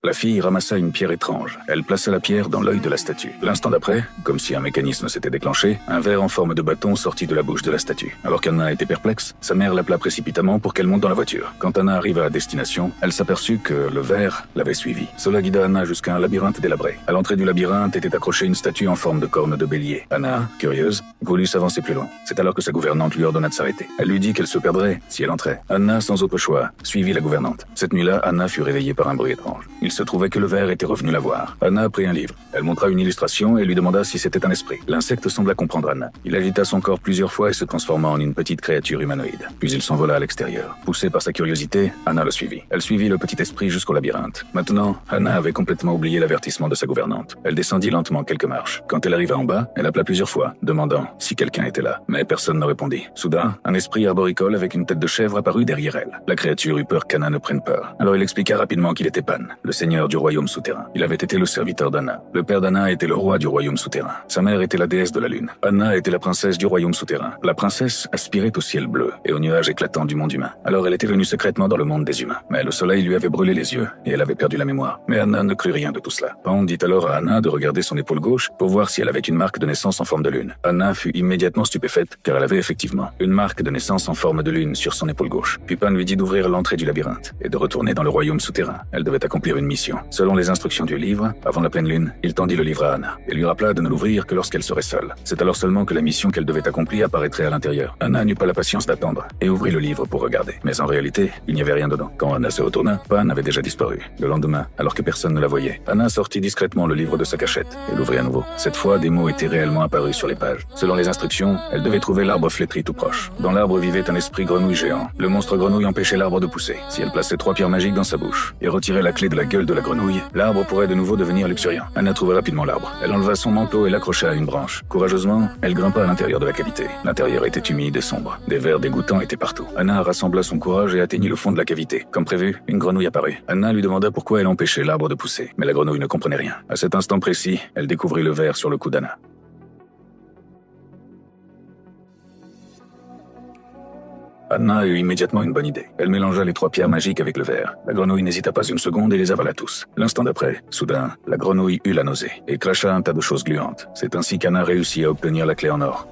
La fille ramassa une pierre étrange. Elle plaça la pierre dans l'œil de la statue. L'instant d'après, comme si un mécanisme s'était déclenché, un verre en forme de bâton sortit de la bouche de la statue. Alors qu'Anna était perplexe, sa mère l'appela précipitamment pour qu'elle monte dans la voiture. Quand Anna arriva à destination, elle s'aperçut que le verre l'avait suivie. Cela guida Anna jusqu'à un labyrinthe délabré. À l'entrée du labyrinthe était accrochée une statue en forme de corne de bélier. Anna, curieuse, voulut s'avancer plus loin. C'est alors que sa gouvernante lui ordonna de s'arrêter. Elle lui dit qu'elle se perdrait si elle entrait. Anna, sans autre choix, suivit la gouvernante. Cette nuit-là, Anna fut réveillée par un bruit étrange. Il se trouvait que le verre était revenu la voir. Anna prit un livre. Elle montra une illustration et lui demanda si c'était un esprit. L'insecte sembla comprendre Anna. Il agita son corps plusieurs fois et se transforma en une petite créature humanoïde. Puis il s'envola à l'extérieur. Poussée par sa curiosité, Anna le suivit. Elle suivit le petit esprit jusqu'au labyrinthe. Maintenant, Anna avait complètement oublié l'avertissement de sa gouvernante. Elle descendit lentement quelques marches. Quand elle arriva en bas, elle appela plusieurs fois, demandant si quelqu'un était là. Mais personne ne répondit. Soudain, un esprit arboricole avec une tête de chèvre apparut derrière elle. La créature eut peur qu'Anna ne prenne peur. Alors il expliqua rapidement qu'il était Pan, le seigneur du royaume souterrain. Il avait été le serviteur d'Anna. Le père d'Anna était le roi du royaume souterrain. Sa mère était la déesse de la lune. Anna était la princesse du royaume souterrain. La princesse aspirait au ciel bleu et aux nuages éclatants du monde humain. Alors elle était venue secrètement dans le monde des humains. Mais le soleil lui avait brûlé les yeux et elle avait perdu la mémoire. Mais Anna ne crut rien de tout cela. Pan dit alors à Anna de regarder son épaule gauche pour voir si elle avait une marque de naissance en forme de lune. Anna fut immédiatement stupéfaite car elle avait effectivement une marque de naissance en forme de lune sur son épaule gauche. Puis Pan lui dit d'ouvrir l'entrée du labyrinthe et de retourner dans le royaume souterrain. Elle devait accomplir une mission. Selon les instructions du livre, avant la pleine lune, il tendit le livre à Anna et lui rappela de ne l'ouvrir que lorsqu'elle serait seule. C'est alors seulement que la mission qu'elle devait accomplir apparaîtrait à l'intérieur. Anna n'eut pas la patience d'attendre et ouvrit le livre pour regarder. Mais en réalité, il n'y avait rien dedans. Quand Anna se retourna, Pan avait déjà disparu. Le lendemain, alors que personne ne la voyait, Anna sortit discrètement le livre de sa cachette et l'ouvrit à nouveau. Cette fois, des mots étaient réellement apparus sur les pages. Selon les instructions, elle devait trouver l'arbre flétri tout proche. Dans l'arbre vivait un esprit grenouille géant. Le monstre grenouille empêchait l'arbre de pousser. Si elle plaçait 3 pierres magiques dans sa bouche et retirait la clé de la gueule de la grenouille, l'arbre pourrait de nouveau devenir luxuriant. Anna trouva rapidement l'arbre. Elle enleva son manteau et l'accrocha à une branche. Courageusement, elle grimpa à l'intérieur de la cavité. L'intérieur était humide et sombre. Des vers dégoûtants étaient partout. Anna rassembla son courage et atteignit le fond de la cavité. Comme prévu, une grenouille apparut. Anna lui demanda pourquoi elle empêchait l'arbre de pousser. Mais la grenouille ne comprenait rien. À cet instant précis, elle découvrit le ver sur le cou d'Anna. Anna eut immédiatement une bonne idée. Elle mélangea les 3 pierres magiques avec le verre. La grenouille n'hésita pas une seconde et les avala tous. L'instant d'après, soudain, la grenouille eut la nausée et cracha un tas de choses gluantes. C'est ainsi qu'Anna réussit à obtenir la clé en or.